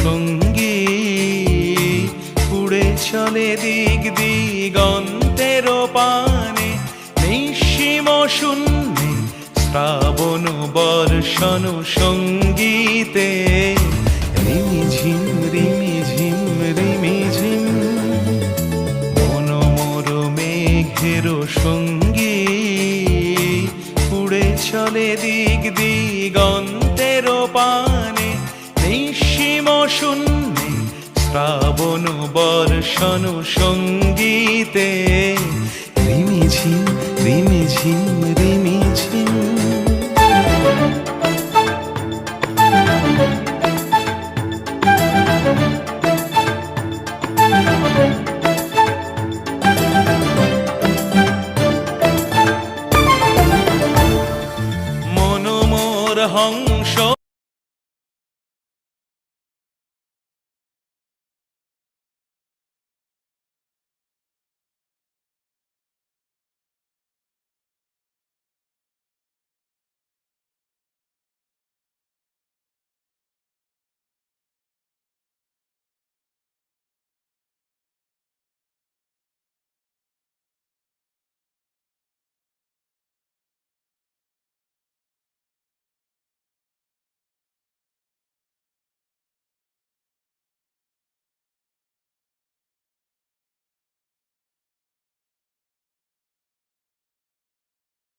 সঙ্গী উড়ে চলে দিক দিগন্তের পানে, নিঃসীম শূন্যে শ্রাবণ বর্ষণ সঙ্গীতে। রিমিঝিম রিমিঝিম রিমিঝিম মন মোর মেঘের সঙ্গী উড়ে চলে দিক দিগন্তের পানে, নিঃসীম শূন্যে শ্রাবণ বর্ষণ সঙ্গীতে। রিমিঝিম রিমিঝিম রিমি